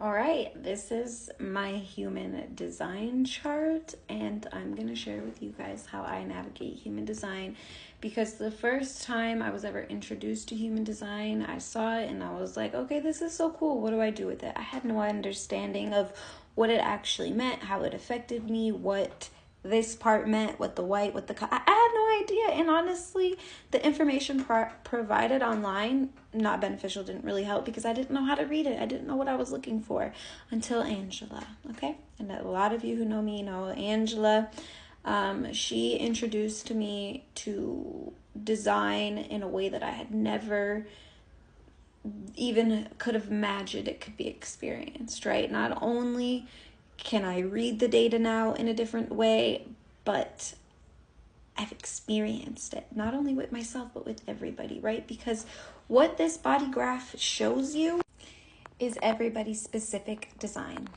All right, this is my human design chart, and I'm going to share with you guys how I navigate human design, because the first time I was ever introduced to human design, I saw it and I was like, okay, this is so cool. What do I do with it? I had no understanding of what it actually meant, how it affected me, what this part meant, what the white, what the I had no idea. And honestly, the information provided online, not beneficial, didn't really help, because I didn't know how to read it. I didn't know what I was looking for until Angela. Okay, and a lot of you who know me know Angela. She introduced me to design in a way that I had never even could have imagined it could be experienced, right? Not only can I read the data now in a different way, but I've experienced it, not only with myself, but with everybody, right? Because what this body graph shows you is everybody's specific design,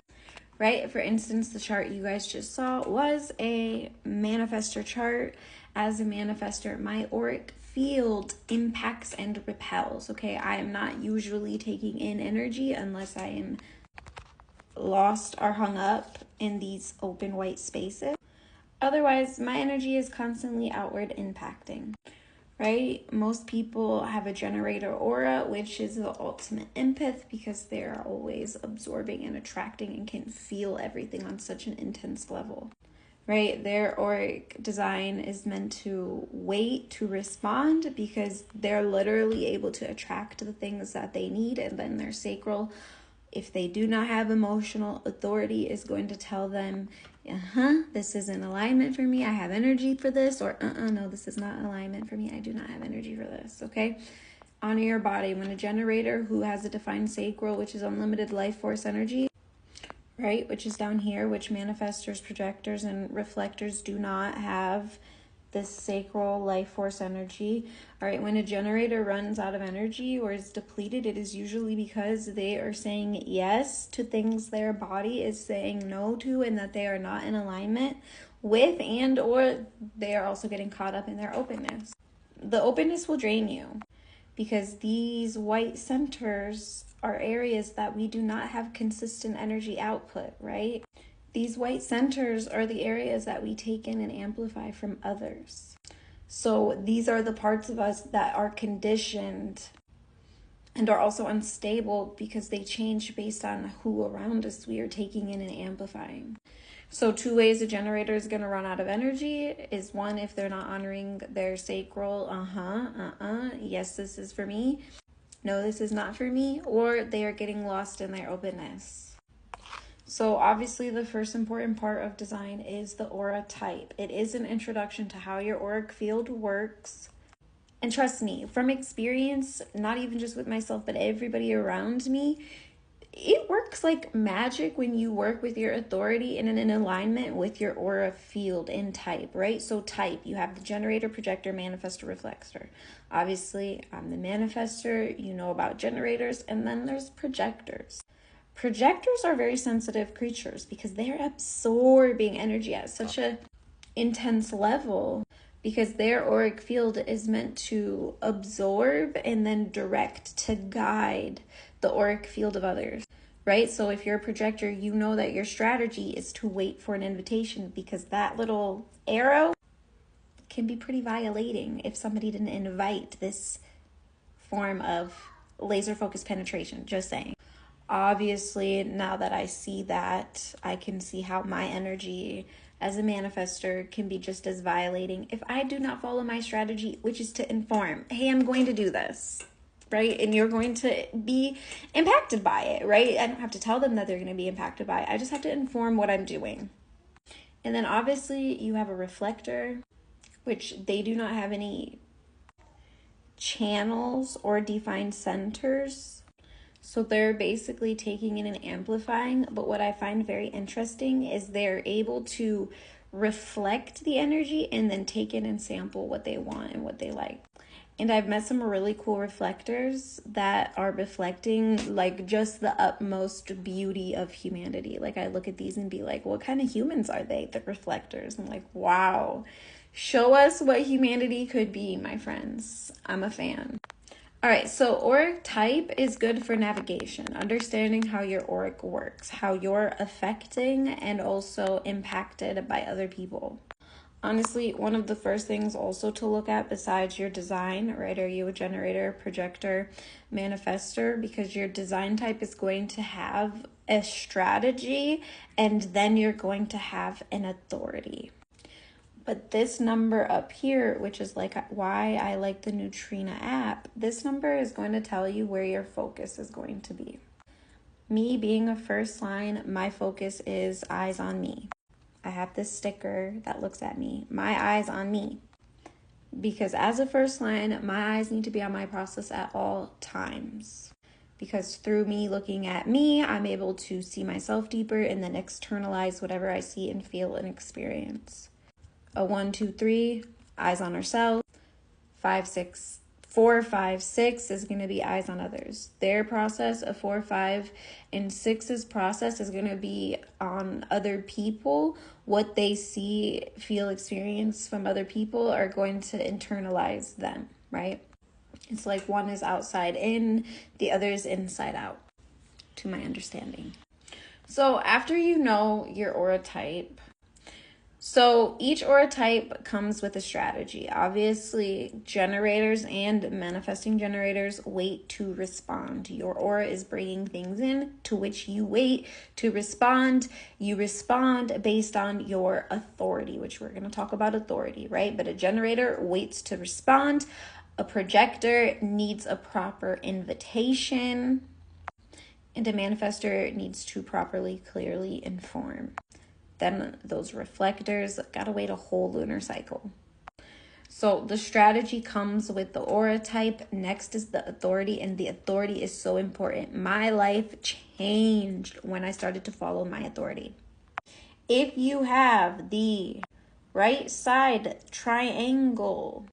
right? For instance, the chart you guys just saw was a manifestor chart. As a manifestor, my auric field impacts and repels, okay? I am not usually taking in energy unless I am lost or hung up in these open white spaces. Otherwise, my energy is constantly outward impacting, right? Most people have a generator aura, which is the ultimate empath, because they're always absorbing and attracting and can feel everything on such an intense level, right? Their auric design is meant to wait to respond, because they're literally able to attract the things that they need, and then their sacral, if they do not have emotional authority, is going to tell them, this is in alignment for me, I have energy for this, or no, this is not alignment for me, I do not have energy for this, okay? Honor your body. When a generator who has a defined sacral, which is unlimited life force energy, right, which is down here, which manifestors, projectors, and reflectors do not have this sacral life force energy. All right, when a generator runs out of energy or is depleted, it is usually because they are saying yes to things their body is saying no to, and that they are not in alignment with, and or they are also getting caught up in their openness. The openness will drain you, because these white centers are areas that we do not have consistent energy output, right? These white centers are the areas that we take in and amplify from others. So these are the parts of us that are conditioned and are also unstable, because they change based on who around us we are taking in and amplifying. So 2 ways a generator is going to run out of energy is, one, if they're not honoring their sacral, yes, this is for me, no, this is not for me, or they are getting lost in their openness. So obviously the first important part of design is the aura type. It is an introduction to how your auric field works. And trust me, from experience, not even just with myself, but everybody around me, it works like magic when you work with your authority and in alignment with your aura field and type, right? So type, you have the generator, projector, manifestor, reflector. Obviously, I'm the manifestor, you know about generators, and then there's projectors. Projectors are very sensitive creatures because they're absorbing energy at such an intense level, because their auric field is meant to absorb and then direct, to guide the auric field of others, right? So if you're a projector, you know that your strategy is to wait for an invitation, because that little arrow can be pretty violating if somebody didn't invite this form of laser focused penetration, just saying. Obviously, now that I see that, I can see how my energy as a manifestor can be just as violating if I do not follow my strategy, which is to inform, hey, I'm going to do this, right? And you're going to be impacted by it, right? I don't have to tell them that they're going to be impacted by it. I just have to inform what I'm doing. And then obviously you have a reflector, which they do not have any channels or defined centers. So they're basically taking in and amplifying, but what I find very interesting is they're able to reflect the energy and then take in and sample what they want and what they like. And I've met some really cool reflectors that are reflecting like just the utmost beauty of humanity. Like I look at these and be like, what kind of humans are they? The reflectors. I'm like, wow, show us what humanity could be, my friends. I'm a fan. All right, so auric type is good for navigation, understanding how your auric works, how you're affecting and also impacted by other people. Honestly, one of the first things also to look at besides your design, right? Are you a generator, projector, manifester? Because your design type is going to have a strategy and then you're going to have an authority. But this number up here, which is like why I like the Neutrina app, this number is going to tell you where your focus is going to be. Me being a first line, my focus is eyes on me. I have this sticker that looks at me, my eyes on me. Because as a first line, my eyes need to be on my process at all times. Because through me looking at me, I'm able to see myself deeper and then externalize whatever I see and feel and experience. A 1, 2, 3, eyes on ourselves. 5, 6, 4, 5, 6 is going to be eyes on others. Their process of 4, 5, and 6's process is going to be on other people. What they see, feel, experience from other people are going to internalize them, right? It's like one is outside in, the other is inside out, to my understanding. So after you know your aura type, so each aura type comes with a strategy. Obviously, generators and manifesting generators wait to respond. Your aura is bringing things in to which you wait to respond. You respond based on your authority, which we're going to talk about authority, right? But a generator waits to respond. A projector needs a proper invitation. And a manifester needs to properly, clearly inform. Then those reflectors gotta wait a whole lunar cycle. So the strategy comes with the aura type. Next is the authority, and the authority is so important. My life changed when I started to follow my authority. If you have the right side triangle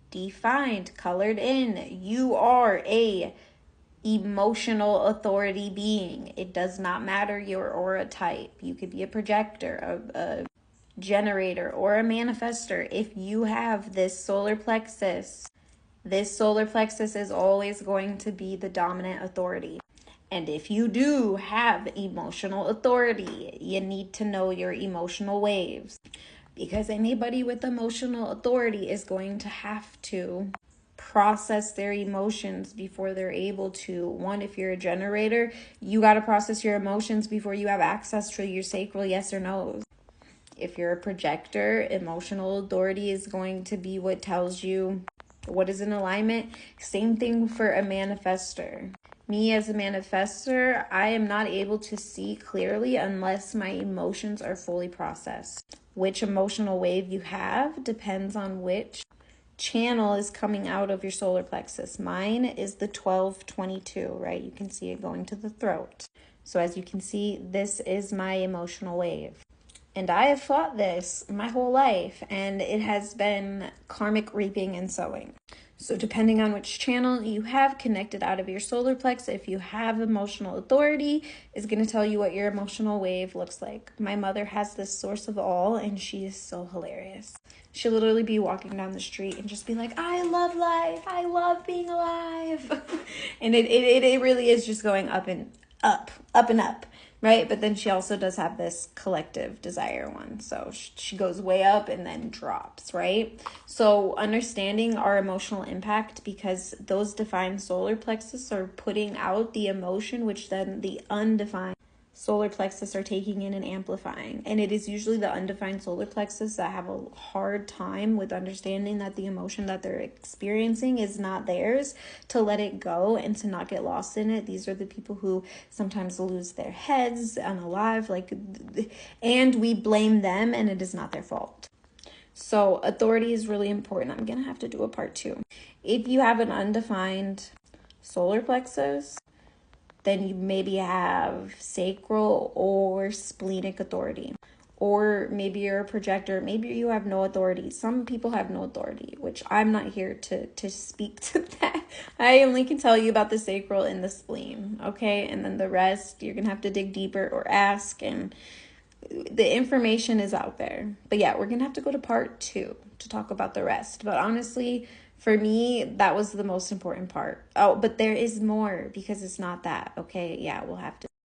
defined, colored in, you are a emotional authority being. It does not matter your aura type. You could be a projector, a generator, or a manifester. If you have this solar plexus is always going to be the dominant authority. And if you do have emotional authority, you need to know your emotional waves. Because anybody with emotional authority is going to have to process their emotions before they're able to. One, if you're a generator, you got to process your emotions before you have access to your sacral yes or no's. If you're a projector, emotional authority is going to be what tells you what is in alignment. Same thing for a manifester. Me as a manifester, I am not able to see clearly unless my emotions are fully processed. Which emotional wave you have depends on which channel is coming out of your solar plexus. Mine is the 1222, right? You can see it going to the throat. So as you can see, this is my emotional wave. And I have fought this my whole life, and it has been karmic reaping and sowing. So depending on which channel you have connected out of your solar plexus, if you have emotional authority, is going to tell you what your emotional wave looks like. My mother has this source of all, and she is so hilarious. She'll literally be walking down the street and just be like, I love life. I love being alive. And it really is just going up and up, right? But then she also does have this collective desire one. So she goes way up and then drops, right? So understanding our emotional impact, because those defined solar plexus are putting out the emotion, which then the undefined solar plexus are taking in and amplifying. And it is usually the undefined solar plexus that have a hard time with understanding that the emotion that they're experiencing is not theirs, to let it go and to not get lost in it. These are the people who sometimes lose their heads unalive, and we blame them, and it is not their fault. So authority is really important. I'm gonna have to do a part 2. If you have an undefined solar plexus, then you maybe have sacral or splenic authority. Or maybe you're a projector. Maybe you have no authority. Some people have no authority, which I'm not here to speak to that. I only can tell you about the sacral and the spleen, okay? And then the rest, you're going to have to dig deeper or ask, and the information is out there. But yeah, we're going to have to go to part 2 to talk about the rest. But honestly, For me, that was the most important part. Oh, but there is more because it's not that. Okay, yeah, we'll have to